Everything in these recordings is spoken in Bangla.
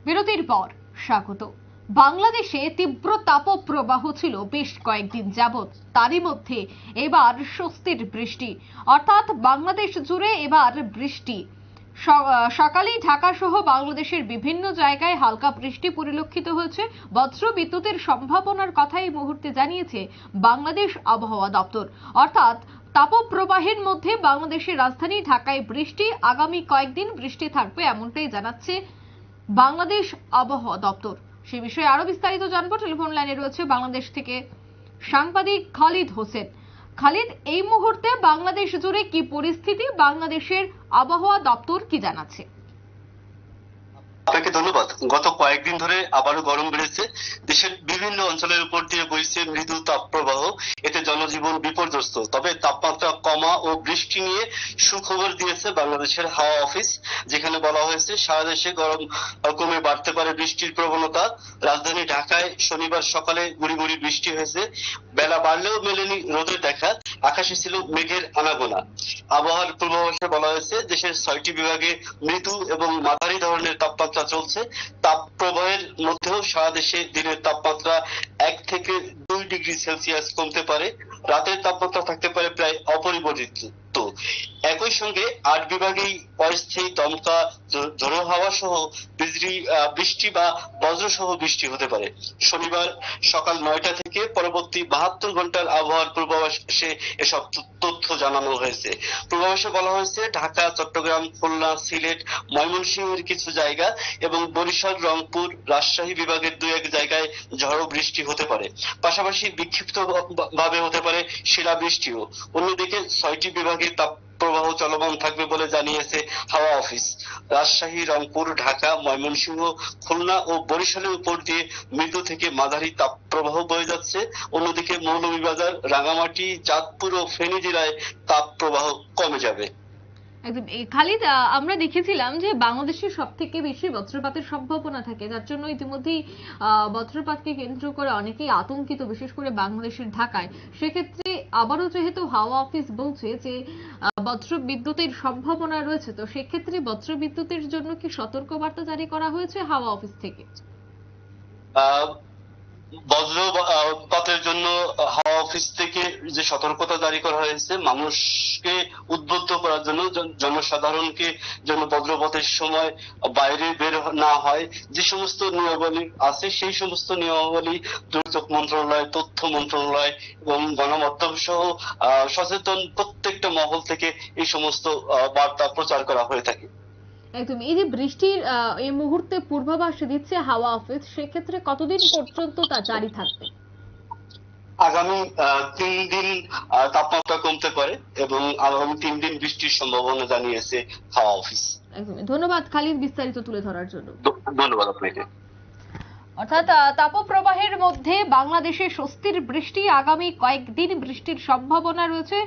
বিরতির পর স্বাগত। বাংলাদেশে তীব্র তাপপ্রবাহ ছিল বেশ কয়েকদিন যাবৎ, তারই মধ্যে এবার স্বস্তির বৃষ্টি, অর্থাৎ বাংলাদেশ জুড়ে এবার বৃষ্টি। সকালেই ঢাকা সহ বাংলাদেশের বিভিন্ন জায়গায় হালকা বৃষ্টি পরিলক্ষিত হয়েছে। বজ্র বিদ্যুতের সম্ভাবনার কথা এই মুহূর্তে জানিয়েছে বাংলাদেশ আবহাওয়া দপ্তর। অর্থাৎ তাপপ্রবাহের মধ্যে বাংলাদেশের রাজধানী ঢাকায় বৃষ্টি, আগামী কয়েকদিন বৃষ্টি থাকবে এমনটাই জানাচ্ছে বাংলাদেশ আবহাওয়া দপ্তর। সে বিষয়ে আরো বিস্তারিত জানবো। টেলিফোন লাইনে রয়েছে বাংলাদেশ থেকে সাংবাদিক খালিদ হোসেন। খালিদ, এই মুহূর্তে বাংলাদেশ জুড়ে কি পরিস্থিতি, বাংলাদেশের আবহাওয়া দপ্তর কি জানাচ্ছে? আপনাকে ধন্যবাদ। গত কয়েকদিন ধরে আবারও গরম বেড়েছে। দেশের বিভিন্ন অঞ্চলের উপর দিয়ে বইছে মৃদু তাপপ্রবাহ, এতে জনজীবন বিপর্যস্ত। তবে তাপমাত্রা কমা ও বৃষ্টি নিয়ে সুখবর দিয়েছে বাংলাদেশের হাওয়া অফিস, যেখানে বলা হয়েছে সারা দেশে গরম কমে বাড়তে পারে বৃষ্টির প্রবণতা। রাজধানী ঢাকায় শনিবার সকালে গুড়ি গুড়ি বৃষ্টি হয়েছে, বেলা বাড়লেও মেলেনি রোদের দেখা, আকাশে ছিল মেঘের আনাগোনা। আবহাওয়ার পূর্বাভাসে বলা হয়েছে দেশের 6টি বিভাগে মৃদু এবং মাঝারি ধরনের তাপমাত্রা চলছে। তাপ প্রবাহের মধ্যেও সারা দেশে দিনের তাপমাত্রা 1 থেকে 2 ডিগ্রি সেলসিয়াস কমতে পারে, রাতের তাপমাত্রা থাকতে পারে প্রায় অপরিবর্তিত। একই সঙ্গে 8 বিভাগেই অস্থায়ী দমকা, ঝোড়ো হাওয়া সহ বৃষ্টি বা বজ্র সহ বৃষ্টি হতে পারে। শনিবার সকাল 9টা থেকে পরবর্তী 72 ঘন্টার আবহাওয়ার পূর্বাভাসে এসব তথ্য জানানো হয়েছে। পূর্বাভাসে বলা হয়েছে ঢাকা, চট্টগ্রাম, খুলনা, সিলেট, ময়মনসিংহের কিছু জায়গা এবং বরিশাল, রংপুর, রাজশাহী বিভাগের 2-1 জায়গায় ঝড়ো বৃষ্টি হতে পারে। পাশাপাশি বিক্ষিপ্ত ভাবে হতে পারে শিলাবৃষ্টিও। অন্যদিকে 6টি বিভাগে তাপ প্রবাহ চলমান থাকবে বলে জানিয়েছে হাওয়া অফিস। রাজশাহী, রংপুর, ঢাকা, ময়মনসিংহ, খুলনা ও বরিশালের উপর দিয়ে মৃদু থেকে মাঝারি তাপ প্রবাহ বয়ে যাচ্ছে। অন্যদিকে মৌলভীবাজার, রাঙামাটি, চাঁদপুর ও ফেনী জেলায় তাপ প্রবাহ কমে যাবে। একদম খালিদ, আমরা দেখেছিলাম যে বাংলাদেশের সব থেকে বেশি বজ্রপাতের সম্ভাবনা থাকে, যার জন্য ইতিমধ্যেই বজ্রপাতকে কেন্দ্র করে অনেকেই আতঙ্কিত, বিশেষ করে বাংলাদেশের ঢাকায়। সেক্ষেত্রে আবারও যেহেতু হাওয়া অফিস বলছে যে বজ্র বিদ্যুতের সম্ভাবনা রয়েছে, তো সেক্ষেত্রে বজ্র বিদ্যুতের জন্য কি সতর্কবার্তা জারি করা হয়েছে হাওয়া অফিস থেকে? বজ্রপাতের জন্য হাওয়া অফিস থেকে যে সতর্কতা জারি করা হয়েছে, মানুষকে উদ্বুদ্ধ করার জন্য, জনসাধারণকে যেন বজ্রপাতের সময় বাইরে বের না হয়। যে সমস্ত নিয়মাবলী আছে সেই সমস্ত নিয়মাবলী দুর্যোগ মন্ত্রণালয়, তথ্য মন্ত্রণালয় এবং গণমাধ্যম সহ সচেতন প্রত্যেকটা মহল থেকে এই সমস্ত বার্তা প্রচার করা হয়ে থাকে। একদম। এই যে বৃষ্টির এই মুহূর্তে পূর্বাভাস দিচ্ছে হাওয়া অফিস, সেক্ষেত্রে কতদিন পর্যন্ত তা জারি থাকবে? আগামী 3 দিন তাপমাত্রা কমতে পারে এবং আগামী 3 দিন বৃষ্টির সম্ভাবনা জানিয়েছে হাওয়া অফিস। একদম। ধন্যবাদ খালিদ বিস্তারিত তুলে ধরার জন্য। ধন্যবাদ আপনাকে। অর্থাৎ তাপপ্রবাহের মধ্যে বাংলাদেশে স্বস্তির বৃষ্টি, আগামী কয়েকদিন বৃষ্টির সম্ভাবনা রয়েছে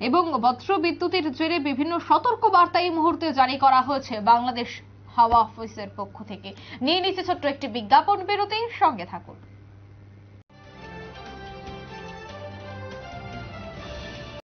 এবং বজ্র বিদ্যুতের জেরে বিভিন্ন সতর্ক বার্তা এই মুহূর্তে জারি করা হয়েছে বাংলাদেশ হাওয়া অফিসের পক্ষ থেকে। নিয়ে নিচ্ছে ছোট্ট একটি বিজ্ঞাপন বিরতি, সঙ্গে থাকুন।